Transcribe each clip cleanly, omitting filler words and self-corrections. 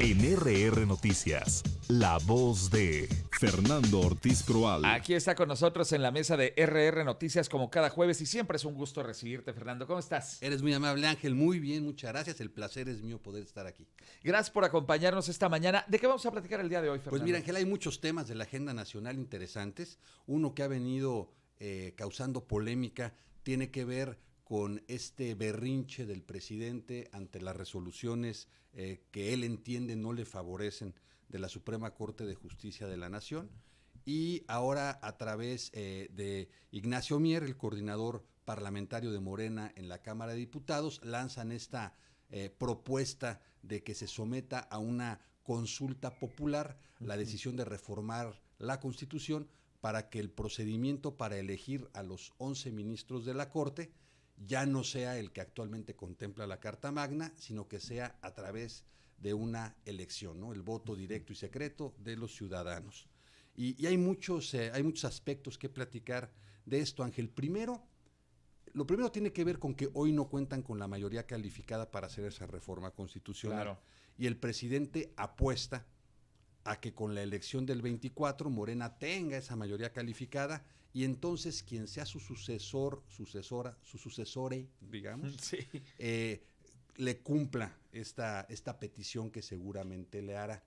En RR Noticias, la voz de Fernando Ortiz Proal. Aquí está con nosotros en la mesa de RR Noticias como cada jueves y siempre es un gusto recibirte, Fernando. ¿Cómo estás? Eres muy amable, Ángel. Muy bien, muchas gracias. El placer es mío poder estar aquí. Gracias por acompañarnos esta mañana. ¿De qué vamos a platicar el día de hoy, Fernando? Pues mira, Ángel, hay muchos temas de la agenda nacional interesantes. Uno que ha venido causando polémica tiene que ver con este berrinche del presidente ante las resoluciones que él entiende no le favorecen de la Suprema Corte de Justicia de la Nación. Y ahora a través de Ignacio Mier, el coordinador parlamentario de Morena en la Cámara de Diputados, lanzan esta propuesta de que se someta a una consulta popular la decisión de reformar la Constitución para que el procedimiento para elegir a los 11 ministros de la Corte ya no sea el que actualmente contempla la Carta Magna, sino que sea a través de una elección, ¿no? El voto directo y secreto de los ciudadanos. Y hay muchos aspectos que platicar de esto, Ángel. Lo primero tiene que ver con que hoy no cuentan con la mayoría calificada para hacer esa reforma constitucional. Claro. Y el presidente apuesta a que con la elección del 24 Morena tenga esa mayoría calificada y entonces quien sea su sucesore, digamos, sí. Le cumpla esta petición que seguramente le hará.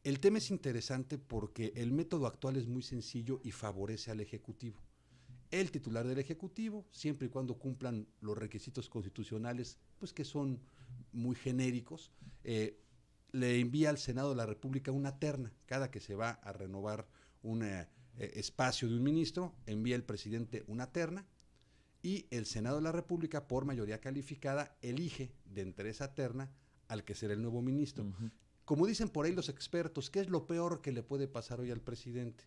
El tema es interesante porque el método actual es muy sencillo y favorece al Ejecutivo. El titular del Ejecutivo, siempre y cuando cumplan los requisitos constitucionales, pues que son muy genéricos, le envía al Senado de la República una terna. Cada que se va a renovar un espacio de un ministro, envía el presidente una terna y el Senado de la República, por mayoría calificada, elige de entre esa terna al que será el nuevo ministro. Uh-huh. Como dicen por ahí los expertos, ¿qué es lo peor que le puede pasar hoy al presidente?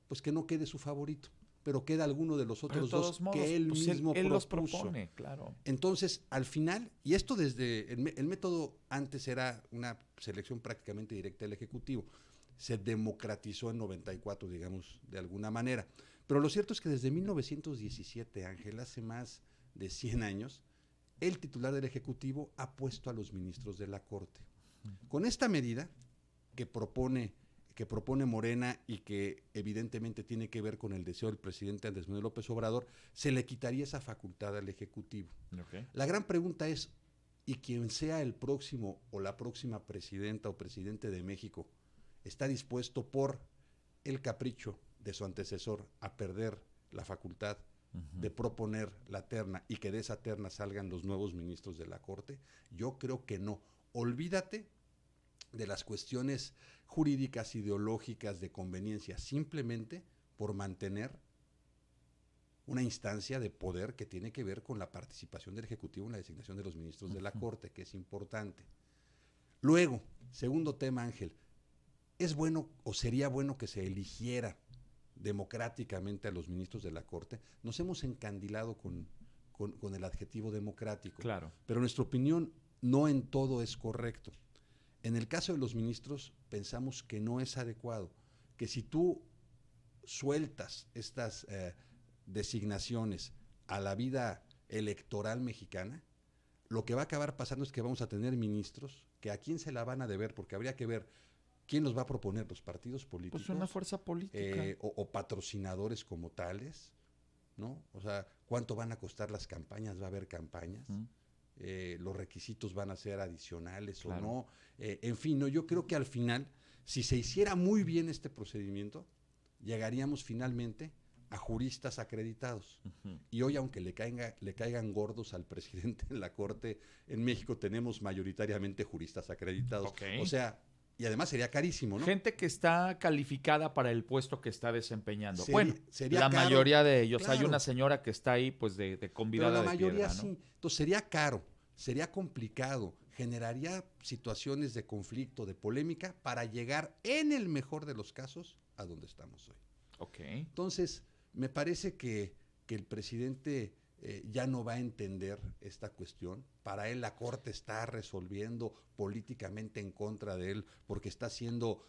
Pues que no quede su favorito, pero queda alguno de los otros dos modos, que él mismo él los propone, claro. Entonces, al final, y esto desde el método antes era una selección prácticamente directa del Ejecutivo, se democratizó en 94, digamos, de alguna manera. Pero lo cierto es que desde 1917, Ángel, hace más de 100 años, el titular del Ejecutivo ha puesto a los ministros de la Corte. Con esta medida que propone Morena y que evidentemente tiene que ver con el deseo del presidente Andrés Manuel López Obrador, se le quitaría esa facultad al Ejecutivo. Okay. La gran pregunta es, ¿y quien sea el próximo o la próxima presidenta o presidente de México está dispuesto por el capricho de su antecesor a perder la facultad de proponer la terna y que de esa terna salgan los nuevos ministros de la Corte? Yo creo que no. Olvídate de las cuestiones jurídicas, ideológicas, de conveniencia, simplemente por mantener una instancia de poder que tiene que ver con la participación del Ejecutivo en la designación de los ministros de la Corte, que es importante. Luego, segundo tema, Ángel, ¿es bueno o sería bueno que se eligiera democráticamente a los ministros de la Corte? Nos hemos encandilado con el adjetivo democrático, claro. Pero nuestra opinión no en todo es correcto. En el caso de los ministros, pensamos que no es adecuado, que si tú sueltas estas designaciones a la vida electoral mexicana, lo que va a acabar pasando es que vamos a tener ministros que a quién se la van a deber, porque habría que ver quién los va a proponer, los partidos políticos. Pues una fuerza política. O patrocinadores como tales, ¿no? O sea, ¿cuánto van a costar las campañas? ¿Va a haber campañas? Los requisitos van a ser adicionales, claro, o no, en fin, no, yo creo que al final, si se hiciera muy bien este procedimiento, llegaríamos finalmente a juristas acreditados. Uh-huh. Y hoy, aunque le caigan gordos al presidente en la Corte, en México tenemos mayoritariamente juristas acreditados. Okay. O sea, y además sería carísimo, ¿no? Gente que está calificada para el puesto que está desempeñando. Sería la caro, mayoría de ellos. Claro. Hay una señora que está ahí, pues, de convidada de piedra. Pero la mayoría ¿no? sí. Entonces sería caro, sería complicado, generaría situaciones de conflicto, de polémica, para llegar, en el mejor de los casos, a donde estamos hoy. Okay. Entonces, me parece que el presidente ya no va a entender esta cuestión. Para él la Corte está resolviendo políticamente en contra de él porque está siendo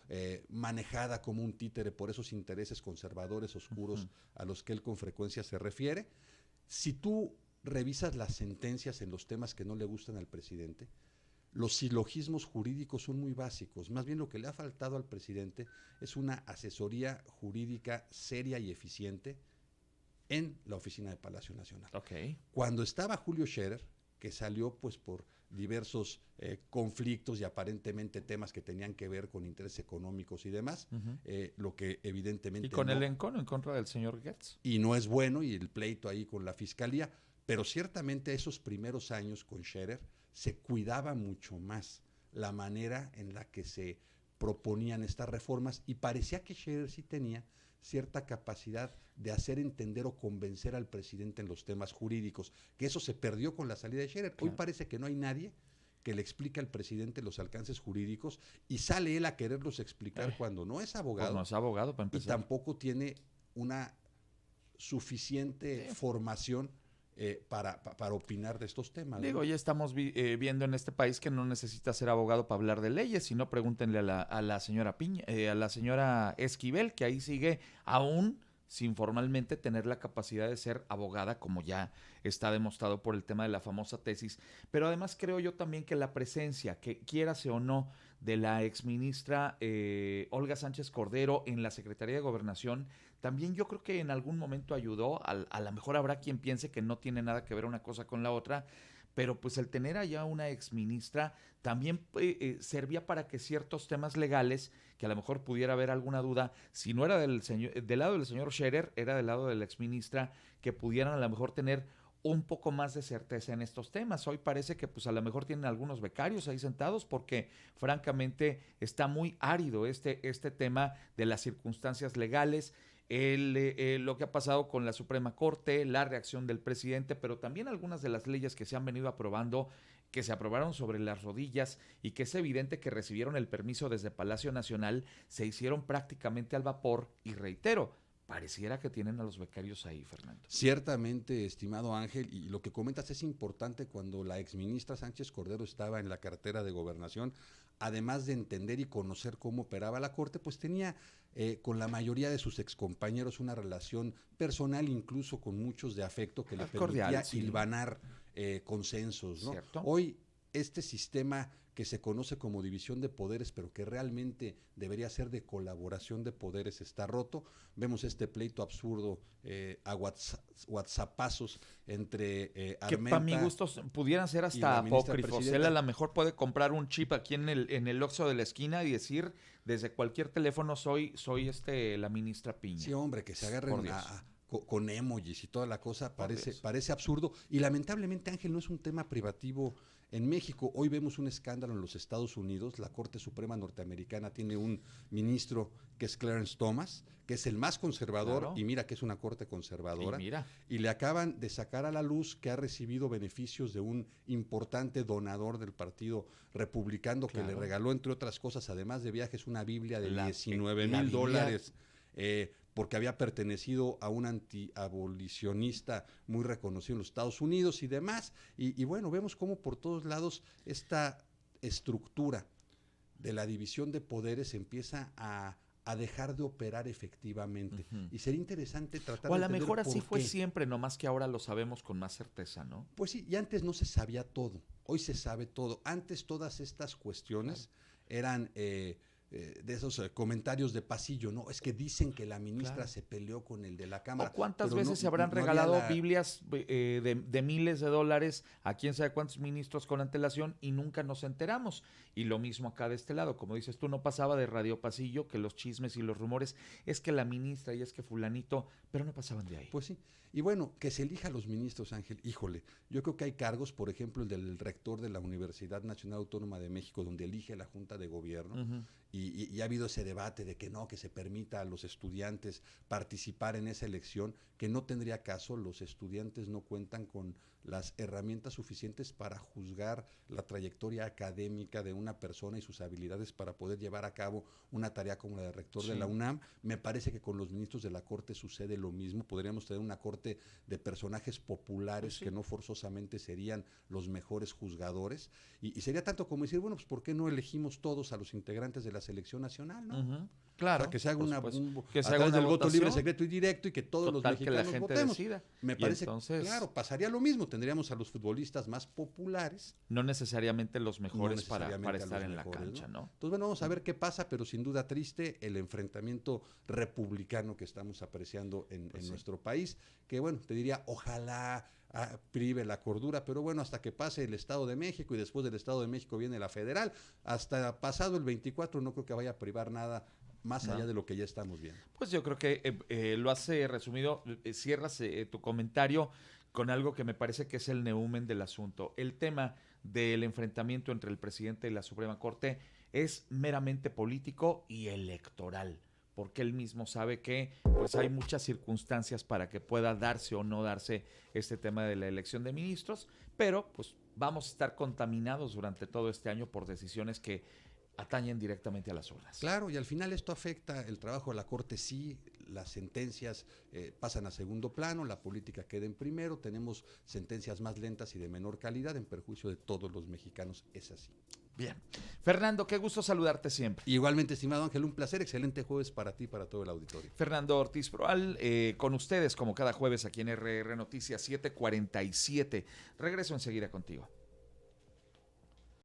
manejada como un títere por esos intereses conservadores oscuros uh-huh. a los que él con frecuencia se refiere. Si tú revisas las sentencias en los temas que no le gustan al presidente, los silogismos jurídicos son muy básicos. Más bien lo que le ha faltado al presidente es una asesoría jurídica seria y eficiente en la oficina de Palacio Nacional. Okay. Cuando estaba Julio Scherer, que salió pues por diversos conflictos y aparentemente temas que tenían que ver con intereses económicos y demás, lo que evidentemente Y con no, el encono en contra del señor Gertz. y no es bueno, y el pleito ahí con la fiscalía, pero ciertamente esos primeros años con Scherer se cuidaba mucho más la manera en la que se proponían estas reformas y parecía que Scherer sí tenía cierta capacidad de hacer entender o convencer al presidente en los temas jurídicos, que eso se perdió con la salida de Scherer. Hoy parece que no hay nadie que le explique al presidente los alcances jurídicos y sale él a quererlos explicar cuando no es abogado. Pues no es abogado para y empezar. tampoco tiene una suficiente formación para opinar de estos temas. Digo, ¿no? ya estamos viendo en este país que no necesita ser abogado para hablar de leyes, sino pregúntenle a la señora a la señora Esquivel, que ahí sigue aún sin formalmente tener la capacidad de ser abogada, como ya está demostrado por el tema de la famosa tesis. Pero además creo yo también que la presencia, que quiérase o no, de la exministra Olga Sánchez Cordero en la Secretaría de Gobernación, también yo creo que en algún momento ayudó. A lo mejor habrá quien piense que no tiene nada que ver una cosa con la otra, pero pues el tener allá una exministra también servía para que ciertos temas legales, que a lo mejor pudiera haber alguna duda, si no era del lado del señor Scherer, era del lado de la exministra, que pudieran a lo mejor tener un poco más de certeza en estos temas. Hoy parece que pues a lo mejor tienen algunos becarios ahí sentados porque francamente está muy árido este tema de las circunstancias legales, lo que ha pasado con la Suprema Corte, la reacción del presidente, pero también algunas de las leyes que se han venido aprobando, que se aprobaron sobre las rodillas y que es evidente que recibieron el permiso desde Palacio Nacional, se hicieron prácticamente al vapor y reitero, pareciera que tienen a los becarios ahí, Fernando. Ciertamente, estimado Ángel, y lo que comentas es importante. Cuando la exministra Sánchez Cordero estaba en la cartera de Gobernación, además de entender y conocer cómo operaba la Corte, pues tenía con la mayoría de sus excompañeros una relación personal, incluso con muchos de afecto, que le permitía cordial, sí. hilvanar consensos, ¿no? ¿Cierto? Hoy este sistema que se conoce como división de poderes, pero que realmente debería ser de colaboración de poderes, está roto. Vemos este pleito absurdo a WhatsAppazos entre que para mi Armenta gusto pudieran ser hasta apócrifos. Él a lo mejor puede comprar un chip aquí en el Oxxo de la esquina y decir desde cualquier teléfono soy la ministra Piña. Sí, hombre, que se agarren con emojis y toda la cosa, parece absurdo. Y lamentablemente, Ángel, no es un tema privativo en México. Hoy vemos un escándalo en los Estados Unidos. La Corte Suprema norteamericana tiene un ministro que es Clarence Thomas, que es el más conservador, claro. Y mira que es una corte conservadora. Y le acaban de sacar a la luz que ha recibido beneficios de un importante donador del Partido Republicano, claro, que le regaló, entre otras cosas, además de viajes, una Biblia de $19,000. Porque había pertenecido a un antiabolicionista muy reconocido en los Estados Unidos y demás. Y bueno, vemos cómo por todos lados esta estructura de la división de poderes empieza a dejar de operar efectivamente. Y sería interesante tratar de entender. O a lo mejor así fue siempre, nomás que ahora lo sabemos con más certeza, ¿no? Pues sí, y antes no se sabía todo. Hoy se sabe todo. Antes todas estas cuestiones eran de esos comentarios de pasillo, ¿no? Es que dicen que la ministra se peleó con el de la Cámara. ¿O cuántas veces se habrán regalado Biblias de miles de dólares a quién sabe cuántos ministros con antelación y nunca nos enteramos? Y lo mismo acá de este lado, como dices tú, no pasaba de radio pasillo, que los chismes y los rumores, es que la ministra y es que fulanito, pero no pasaban de ahí. Pues sí. Y bueno, que se elija a los ministros, Ángel, híjole, yo creo que hay cargos, por ejemplo, el del rector de la Universidad Nacional Autónoma de México, donde elige la Junta de Gobierno, y ha habido ese debate de que no, que se permita a los estudiantes participar en esa elección, que no tendría caso. Los estudiantes no cuentan con las herramientas suficientes para juzgar la trayectoria académica de una persona y sus habilidades para poder llevar a cabo una tarea como la de rector de la UNAM. Me parece que con los ministros de la Corte sucede lo mismo. Podríamos tener una Corte de personajes populares que no forzosamente serían los mejores juzgadores. Y sería tanto como decir, bueno, pues ¿por qué no elegimos todos a los integrantes de la selección nacional, ¿no? Ujú. Claro. O sea, que se haga por una, supuesto. a través del voto libre, secreto y directo y que todos Total, los que la mexicanos gente votemos. decida. Me Y parece, entonces, claro, pasaría lo mismo. Tendríamos a los futbolistas más populares. no necesariamente los mejores No para necesariamente a estar los en la mejores, cancha, ¿no? Entonces, bueno, vamos a ver qué pasa, pero sin duda triste el enfrentamiento republicano que estamos apreciando en Pues sí. nuestro país, que bueno, te diría, ojalá prive la cordura, pero bueno, hasta que pase el Estado de México y después del Estado de México viene la federal, hasta pasado el 24 no creo que vaya a privar nada más allá de lo que ya estamos viendo. Pues yo creo que lo has resumido, cierras tu comentario con algo que me parece que es el neumen del asunto. El tema del enfrentamiento entre el presidente y la Suprema Corte es meramente político y electoral, porque él mismo sabe que pues hay muchas circunstancias para que pueda darse o no darse este tema de la elección de ministros, pero pues vamos a estar contaminados durante todo este año por decisiones que atañen directamente a las urnas. Claro, y al final esto afecta el trabajo de la Corte, sí, las sentencias pasan a segundo plano, la política queda en primero, tenemos sentencias más lentas y de menor calidad en perjuicio de todos los mexicanos, es así. Bien. Fernando, qué gusto saludarte siempre. Igualmente, estimado Ángel, un placer, excelente jueves para ti y para todo el auditorio. Fernando Ortiz Proal, con ustedes como cada jueves aquí en RR Noticias 747. Regreso enseguida contigo.